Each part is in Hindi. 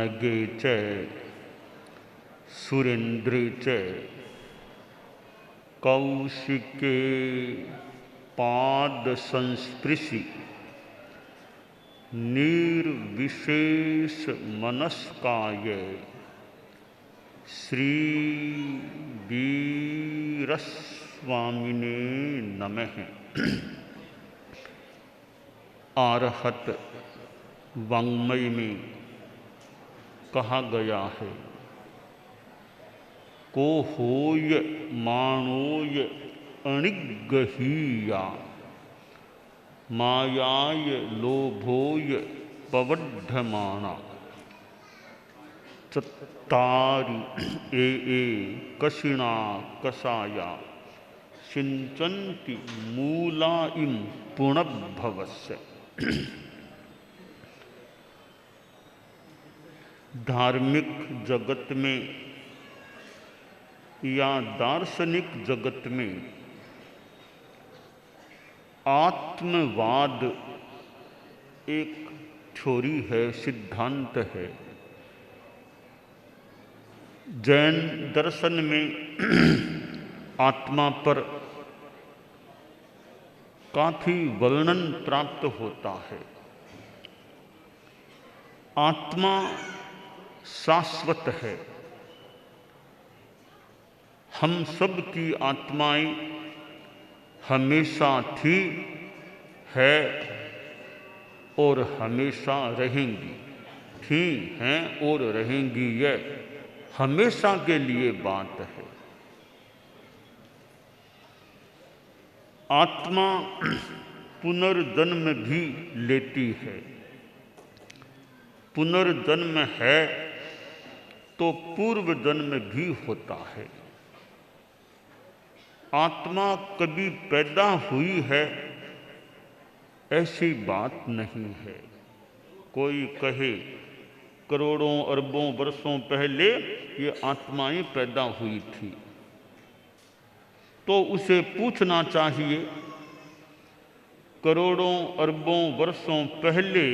नगे च सुरेन्द्रे च कौशिके पाद संस्पृशि निर्विशेष मनस्काय श्री वीरस्वामिने नमः। आरहत वाङ्मय में कहा गया है, को होय माणोय अणिगहीया मायाय लोभोय पवड्ढमाना चत्तारि ए कशिणा कषाया सिंचन्ति मूला इम पुनर्भवस्य। धार्मिक जगत में या दार्शनिक जगत में आत्मवाद एक थ्योरी है, सिद्धांत है। जैन दर्शन में आत्मा पर काफी वर्णन प्राप्त होता है। आत्मा शाश्वत है। हम सब की आत्माएं हमेशा थी, है और हमेशा रहेंगी। थी, हैं और रहेंगी, यह हमेशा के लिए बात है। आत्मा पुनर्जन्म भी लेती है। पुनर्जन्म है तो पूर्व जन्म भी होता है। आत्मा कभी पैदा हुई है ऐसी बात नहीं है। कोई कहे करोड़ों अरबों वर्षों पहले ये आत्माएं पैदा हुई थी, तो उसे पूछना चाहिए करोड़ों अरबों वर्षों पहले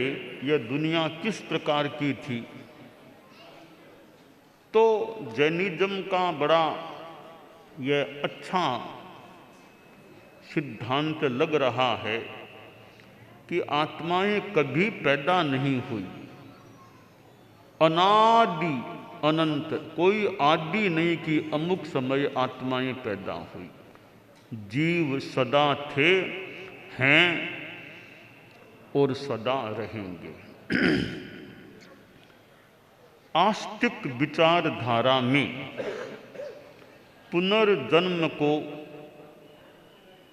यह दुनिया किस प्रकार की थी। तो जैनिज्म का बड़ा यह अच्छा सिद्धांत लग रहा है कि आत्माएं कभी पैदा नहीं हुई। अनादि अनंत, कोई आदि नहीं कि अमुक समय आत्माएं पैदा हुई। जीव सदा थे, हैं और सदा रहेंगे। आस्तिक विचारधारा में पुनर्जन्म को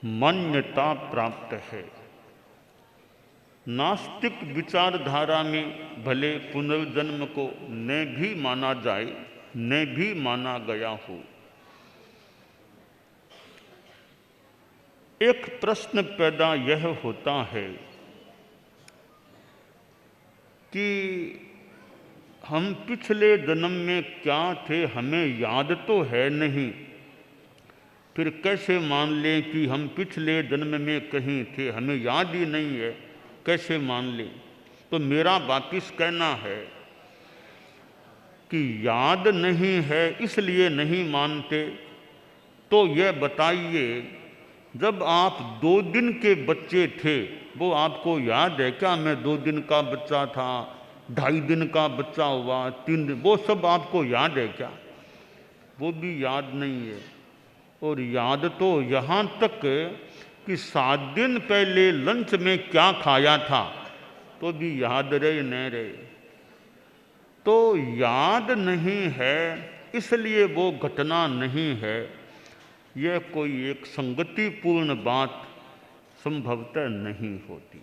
मान्यता प्राप्त है। नास्तिक विचारधारा में भले पुनर्जन्म को न भी माना जाए, न भी माना गया हो। एक प्रश्न पैदा यह होता है कि हम पिछले जन्म में क्या थे हमें याद तो है नहीं, फिर कैसे मान लें कि हम पिछले जन्म में कहीं थे, हमें याद ही नहीं है, कैसे मान लें। तो मेरा वापिस कहना है कि याद नहीं है इसलिए नहीं मानते। तो यह बताइए, जब आप 2 दिन के बच्चे थे वो आपको याद है क्या? मैं 2 दिन का बच्चा था, 2.5 दिन का बच्चा हुआ, 3 दिन, वो सब आपको याद है क्या? वो भी याद नहीं है। और याद तो यहाँ तक कि 7 दिन पहले लंच में क्या खाया था तो भी याद रहे न रहे। तो याद नहीं है इसलिए वो घटना नहीं है, यह कोई एक संगतिपूर्ण बात संभवतः नहीं होती।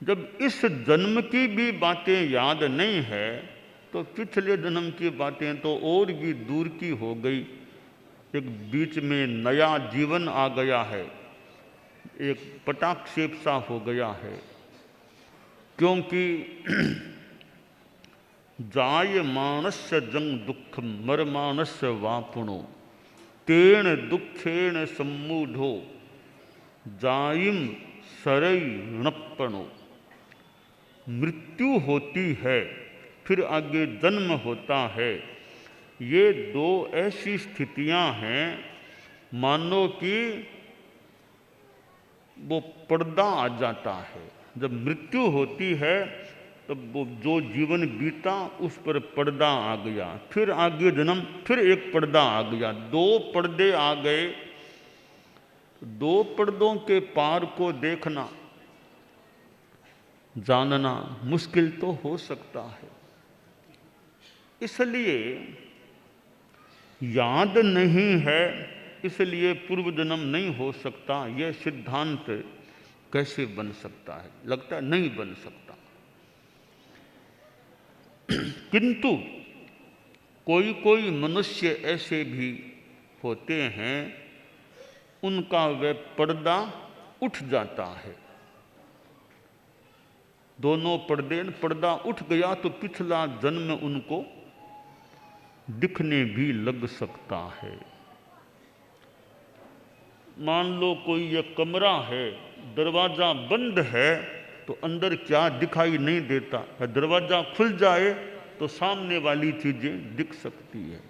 जब इस जन्म की भी बातें याद नहीं है तो पिछले जन्म की बातें तो और भी दूर की हो गई। एक बीच में नया जीवन आ गया है, एक पटाक्षेप सा हो गया है। क्योंकि जायमानस्य जंग दुखम मरमानस्य वापुणो तेन दुखेण सम्मूढ़ो जायिम सरई णप्पणो। मृत्यु होती है फिर आगे जन्म होता है। ये दो ऐसी स्थितियां हैं मानो कि वो पर्दा आ जाता है। जब मृत्यु होती है तब वो जो जीवन बीता उस पर पर्दा आ गया, फिर आगे जन्म, फिर एक पर्दा आ गया, दो पर्दे आ गए। दो पर्दों के पार को देखना जानना मुश्किल तो हो सकता है। इसलिए याद नहीं है, इसलिए पूर्व जन्म नहीं हो सकता, यह सिद्धांत कैसे बन सकता है? लगता है नहीं बन सकता। किंतु कोई कोई मनुष्य ऐसे भी होते हैं उनका वह पर्दा उठ जाता है। दोनों पर्दा उठ गया तो पिछला जन्म उनको दिखने भी लग सकता है। मान लो कोई ये कमरा है, दरवाज़ा बंद है तो अंदर क्या दिखाई नहीं देता, दरवाज़ा खुल जाए तो सामने वाली चीज़ें दिख सकती है।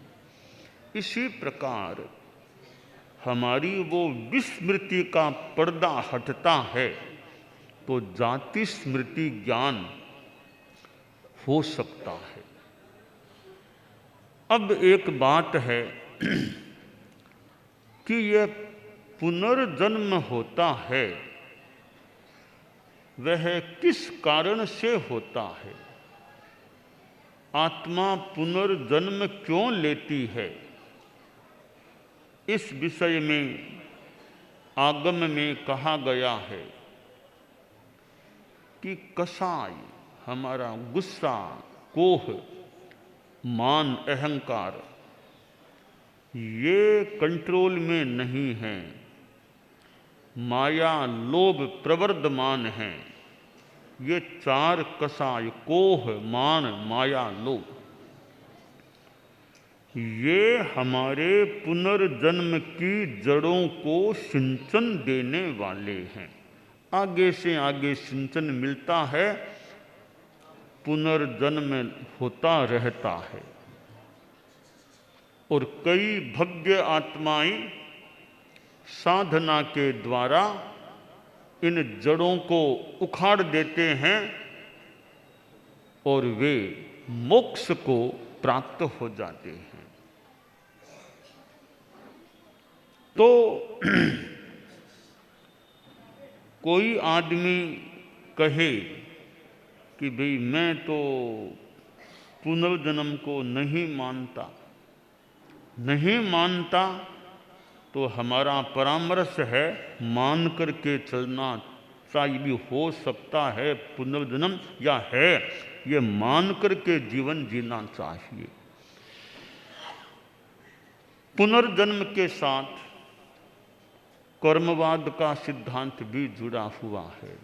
इसी प्रकार हमारी वो विस्मृति का पर्दा हटता है तो जाति स्मृति ज्ञान हो सकता है। अब एक बात है कि यह पुनर्जन्म होता है, वह किस कारण से होता है? आत्मा पुनर्जन्म क्यों लेती है? इस विषय में आगम में कहा गया है कि कसाय, हमारा गुस्सा, कोह, मान, अहंकार, ये कंट्रोल में नहीं है। माया, लोभ प्रवर्धमान हैं। ये चार कसाय, कोह, मान, माया, लोभ, ये हमारे पुनर्जन्म की जड़ों को सिंचन देने वाले हैं। आगे से आगे सिंचन मिलता है, पुनर्जन्म होता रहता है। और कई भव्य आत्माएं साधना के द्वारा इन जड़ों को उखाड़ देते हैं और वे मोक्ष को प्राप्त हो जाते हैं। तो कोई आदमी कहे कि भाई मैं तो पुनर्जन्म को नहीं मानता, तो हमारा परामर्श है मान करके चलना चाहिए। भी हो सकता है पुनर्जन्म या है, ये मान करके जीवन जीना चाहिए। पुनर्जन्म के साथ कर्मवाद का सिद्धांत भी जुड़ा हुआ है।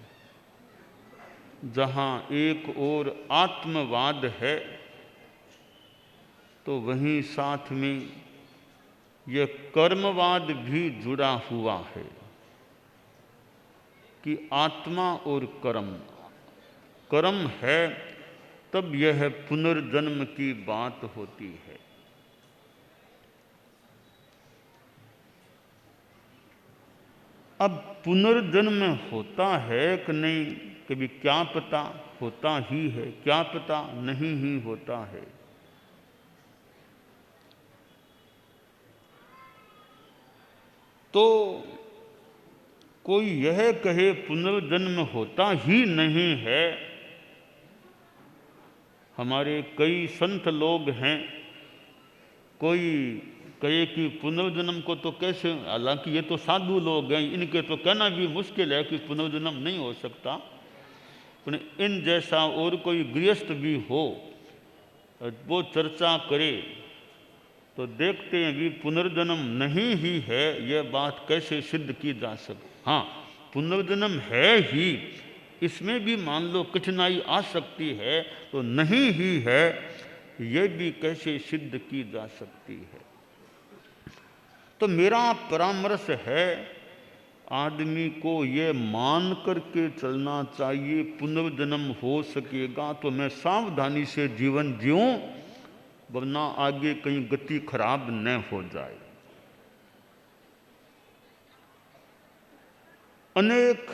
जहाँ एक ओर आत्मवाद है तो वहीं साथ में यह कर्मवाद भी जुड़ा हुआ है कि आत्मा और कर्म है तब यह पुनर्जन्म की बात होती है। अब पुनर्जन्म होता है कि नहीं, कभी क्या पता होता ही है, क्या पता नहीं ही होता है। तो कोई यह कहे पुनर्जन्म होता ही नहीं है। हमारे कई संत लोग हैं, कोई कहे कि पुनर्जन्म को तो कैसे, हालांकि ये तो साधु लोग हैं, इनके तो कहना भी मुश्किल है कि पुनर्जन्म नहीं हो सकता। पर इन जैसा और कोई गृहस्थ भी हो, वो चर्चा करे तो देखते हैं कि पुनर्जन्म नहीं ही है, यह बात कैसे सिद्ध की जा सकती। हाँ, पुनर्जन्म है ही, इसमें भी मान लो कठिनाई आ सकती है, तो नहीं ही है, यह भी कैसे सिद्ध की जा सकती है। तो मेरा परामर्श है, आदमी को ये मान करके चलना चाहिए पुनर्जन्म हो सकेगा तो मैं सावधानी से जीवन जीऊं, वरना आगे कहीं गति खराब न हो जाए। अनेक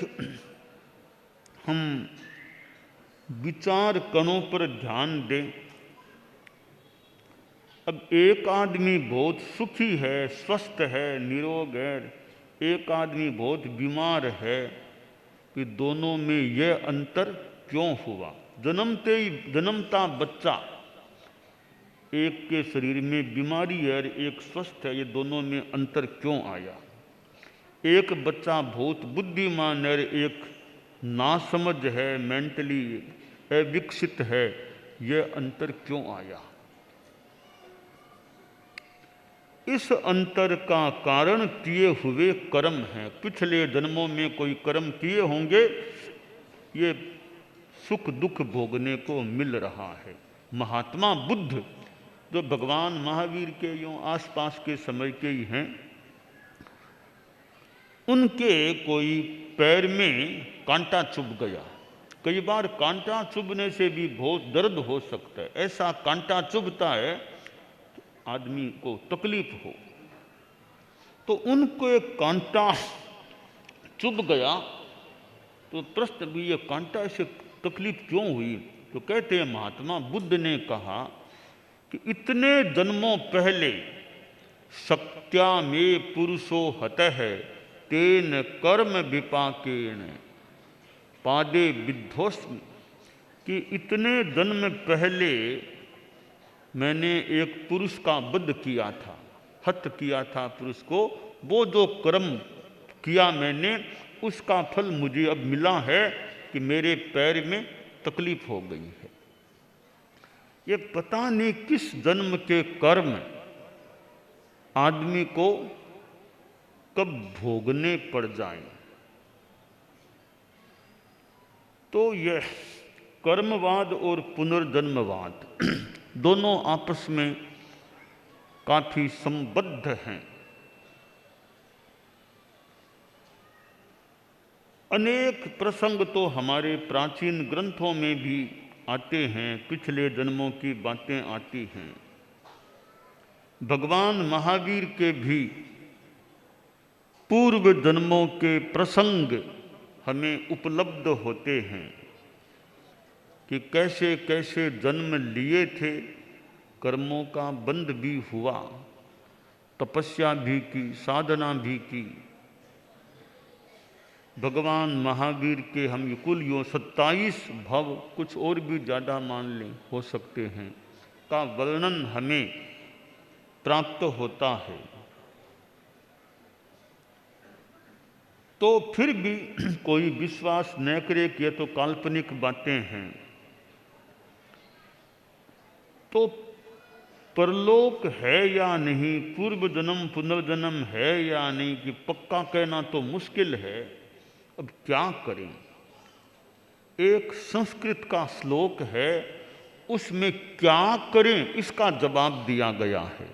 हम विचार कणों पर ध्यान दें। अब एक आदमी बहुत सुखी है, स्वस्थ है, निरोग है, एक आदमी बहुत बीमार है, कि दोनों में यह अंतर क्यों हुआ? जन्मता बच्चा, एक के शरीर में बीमारी है और एक स्वस्थ है, ये दोनों में अंतर क्यों आया? एक बच्चा बहुत बुद्धिमान है, एक नासमझ है, मेंटली अविकसित है, यह अंतर क्यों आया? इस अंतर का कारण किए हुए कर्म हैं। पिछले जन्मों में कोई कर्म किए होंगे, ये सुख दुख भोगने को मिल रहा है। महात्मा बुद्ध, जो भगवान महावीर के यूँ आसपास के समय के ही हैं, उनके कोई पैर में कांटा चुभ गया। कई बार कांटा चुभने से भी बहुत दर्द हो सकता है। ऐसा कांटा चुभता है आदमी को तकलीफ हो, तो उनको एक कांटा चुभ गया, तो प्रश्न भी ये कांटा से तकलीफ क्यों हुई? तो कहते हैं महात्मा बुद्ध ने कहा कि इतने जन्मों पहले शक्त्या में पुरुषो हतः तेन कर्म विपाकेन पादे विध्वस्म, कि इतने जन्म पहले मैंने एक पुरुष का वध किया था, हत्या किया था पुरुष को। वो जो कर्म किया मैंने, उसका फल मुझे अब मिला है कि मेरे पैर में तकलीफ हो गई है। ये पता नहीं किस जन्म के कर्म आदमी को कब भोगने पड़ जाए। तो यह कर्मवाद और पुनर्जन्मवाद दोनों आपस में काफी संबद्ध हैं। अनेक प्रसंग तो हमारे प्राचीन ग्रंथों में भी आते हैं, पिछले जन्मों की बातें आती हैं। भगवान महावीर के भी पूर्व जन्मों के प्रसंग हमें उपलब्ध होते हैं कि कैसे कैसे जन्म लिए थे, कर्मों का बंध भी हुआ, तपस्या भी की, साधना भी की। भगवान महावीर के हम कुल 27 भव, कुछ और भी ज़्यादा मान लें, हो सकते हैं, का वर्णन हमें प्राप्त होता है। तो फिर भी कोई विश्वास न करे कि ये तो काल्पनिक बातें हैं। तो परलोक है या नहीं, पूर्व जन्म पुनर्जन्म है या नहीं, कि पक्का कहना तो मुश्किल है। अब क्या करें? एक संस्कृत का श्लोक है, उसमें क्या करें इसका जवाब दिया गया है।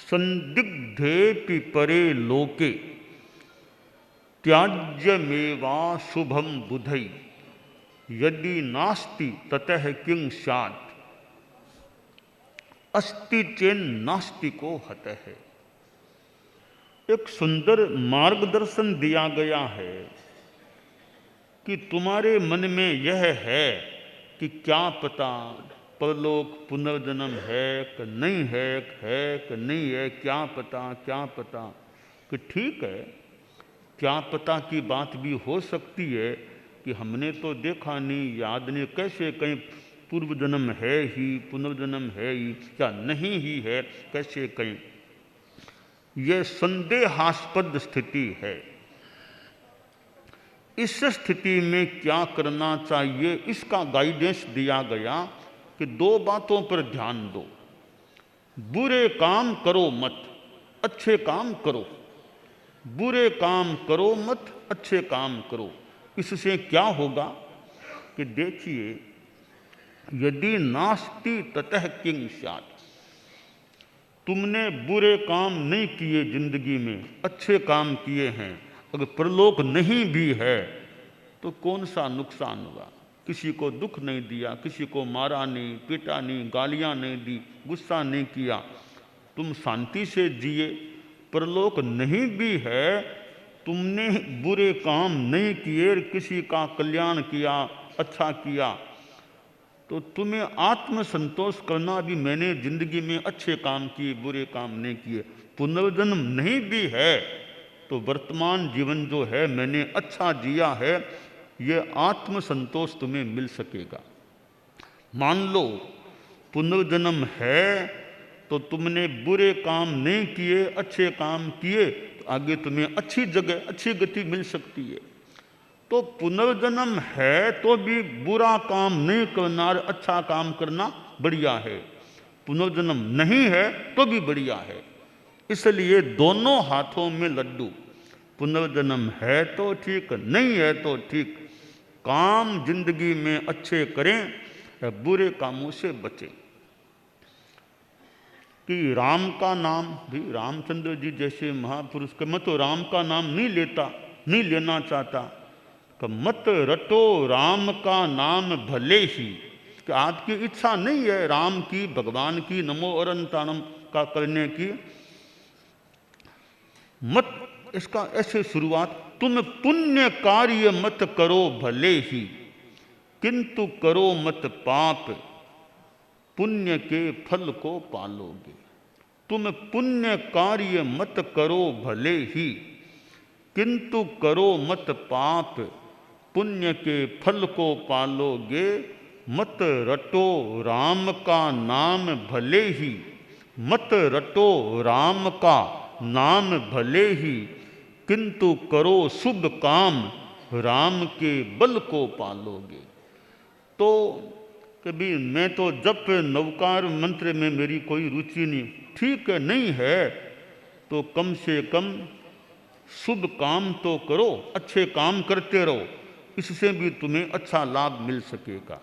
संदिग्धेपि परे लोके त्याज्यमेवा शुभम बुधई यदि नास्ति ततः किं स्यात् अस्ति चेन नास्तिको हतः। एक सुंदर मार्गदर्शन दिया गया है कि तुम्हारे मन में यह है कि क्या पता परलोक पुनर्जन्म है कि नहीं है, कि नहीं है, क्या पता, कि ठीक है, क्या पता की बात भी हो सकती है कि हमने तो देखा नहीं, याद नहीं, कैसे कहीं पूर्व जन्म है ही, पुनर्जन्म है ही, क्या नहीं ही है, कैसे कहीं। यह संदेहास्पद स्थिति है। इस स्थिति में क्या करना चाहिए, इसका गाइडेंस दिया गया कि 2 बातों पर ध्यान दो। बुरे काम करो मत, अच्छे काम करो। बुरे काम करो मत, अच्छे काम करो। इससे क्या होगा कि देखिए, यदि नास्ति ततः किं स्यात्, तुमने बुरे काम नहीं किए जिंदगी में, अच्छे काम किए हैं, अगर परलोक नहीं भी है तो कौन सा नुकसान हुआ। किसी को दुख नहीं दिया, किसी को मारा नहीं, पीटा नहीं, गालियां नहीं दी, गुस्सा नहीं किया, तुम शांति से जिए। परलोक नहीं भी है, तुमने बुरे काम नहीं किए, किसी का कल्याण किया, अच्छा किया, तो तुम्हें आत्मसंतोष करना भी मैंने जिंदगी में अच्छे काम किए, बुरे काम नहीं किए। पुनर्जन्म नहीं भी है तो वर्तमान जीवन जो है मैंने अच्छा जिया है, ये आत्मसंतोष तुम्हें मिल सकेगा। मान लो पुनर्जन्म है तो तुमने बुरे काम नहीं किए, अच्छे काम किए, तो आगे तुम्हें अच्छी जगह, अच्छी गति मिल सकती है। तो पुनर्जन्म है तो भी बुरा काम नहीं करना और अच्छा काम करना बढ़िया है, पुनर्जन्म नहीं है तो भी बढ़िया है। इसलिए दोनों हाथों में लड्डू, पुनर्जन्म है तो ठीक, नहीं है तो ठीक। काम जिंदगी में अच्छे करें, बुरे कामों से बचें। कि राम का नाम भी, रामचंद्र जी जैसे महापुरुष के, मैं तो राम का नाम नहीं लेता, नहीं लेना चाहता, कि मत रटो राम का नाम भले ही, कि आपकी इच्छा नहीं है राम की, भगवान की, नमो अरंताणम का करने की, मत, इसका ऐसे शुरुआत, तुम पुण्य कार्य मत करो भले ही, किंतु करो मत पाप, पुण्य के फल को पालोगे। तुम पुण्य कार्य मत करो भले ही, किंतु करो मत पाप, पुण्य के फल को पालोगे। मत रटो राम का नाम भले ही, मत रटो राम का नाम भले ही, किंतु करो शुभ काम, राम के बल को पालोगे। तो कभी मैं तो जप नवकार मंत्र में मेरी कोई रुचि नहीं, ठीक है, नहीं है तो कम से कम शुभ काम तो करो, अच्छे काम करते रहो, इससे भी तुम्हें अच्छा लाभ मिल सकेगा।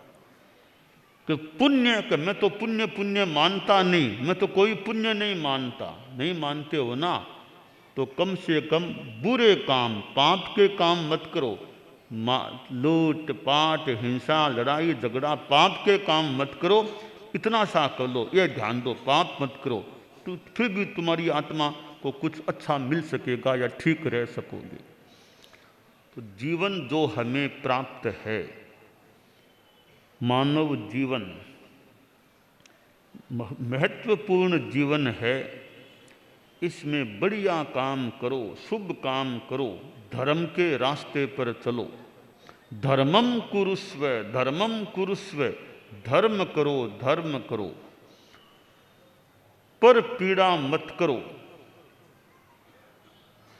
कि पुण्य, कि मैं तो पुण्य पुण्य मानता नहीं, मैं तो कोई पुण्य नहीं मानता, नहीं मानते हो ना, तो कम से कम बुरे काम, पाप के काम मत करो। लूट पाट, हिंसा, लड़ाई झगड़ा, पाप के काम मत करो, इतना सा कर लो, ये ध्यान दो, पाप मत करो, तो फिर भी तुम्हारी आत्मा को कुछ अच्छा मिल सकेगा या ठीक रह सकोगे। तो जीवन जो हमें प्राप्त है, मानव जीवन महत्वपूर्ण जीवन है, इसमें बढ़िया काम करो, शुभ काम करो, धर्म के रास्ते पर चलो। धर्मम कुरुस्व, धर्मम कुरुस्व, धर्म करो, धर्म करो, पर पीड़ा मत करो,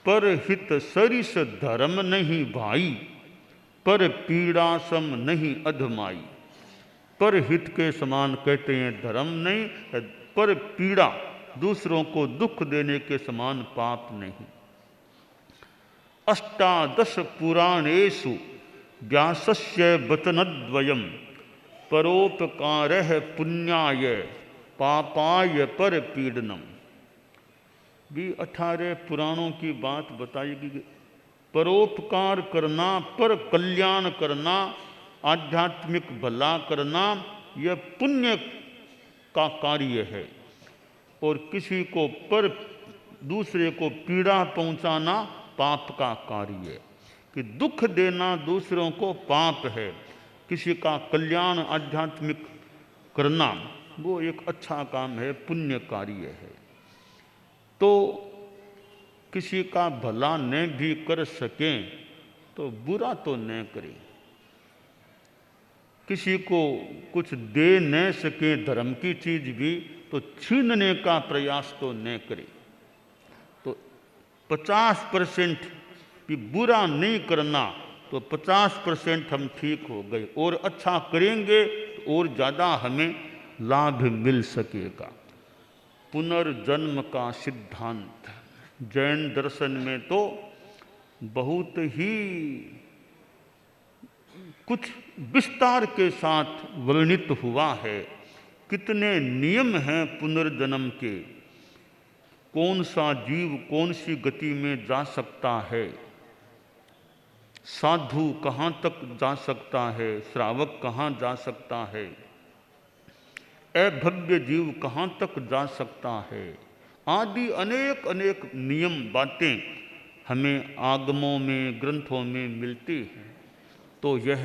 पर हित सरिस धर्म नहीं भाई, पर पीड़ा सम नहीं अधमाई। पर हित के समान कहते हैं धर्म नहीं, पर पीड़ा, दूसरों को दुख देने के समान पाप नहीं। अष्टादश पुराणेषु व्यासस्य वचनद्वयम् परोपकारः पुण्याय पापाय पर पीड़नम। भी 18 पुराणों की बात बताएगी। परोपकार करना, पर कल्याण करना, आध्यात्मिक भला करना, यह पुण्य का कार्य है। और किसी को पर दूसरे को पीड़ा पहुंचाना पाप का कार्य है। कि दुख देना दूसरों को पाप है, किसी का कल्याण आध्यात्मिक करना वो एक अच्छा काम है, पुण्य कार्य है। तो किसी का भला न भी कर सकें तो बुरा तो न करें, किसी को कुछ दे न सके धर्म की चीज भी तो छीनने का प्रयास तो न करें। तो 50% भी बुरा नहीं करना, तो 50% हम ठीक हो गए, और अच्छा करेंगे तो और ज़्यादा हमें लाभ मिल सकेगा। पुनर्जन्म का सिद्धांत जैन दर्शन में तो बहुत ही कुछ विस्तार के साथ वर्णित हुआ है। कितने नियम हैं पुनर्जन्म के, कौन सा जीव कौन सी गति में जा सकता है, साधु कहाँ तक जा सकता है, श्रावक कहाँ जा सकता है, अभव्य जीव कहाँ तक जा सकता है, आदि अनेक अनेक नियम बातें हमें आगमों में ग्रंथों में मिलती हैं। तो यह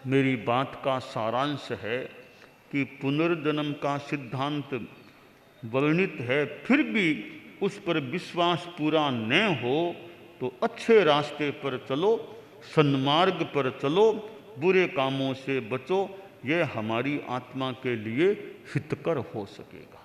मेरी बात का सारांश है कि पुनर्जन्म का सिद्धांत वर्णित है, फिर भी उस पर विश्वास पूरा न हो तो अच्छे रास्ते पर चलो, सन्मार्ग पर चलो, बुरे कामों से बचो, यह हमारी आत्मा के लिए हितकर हो सकेगा।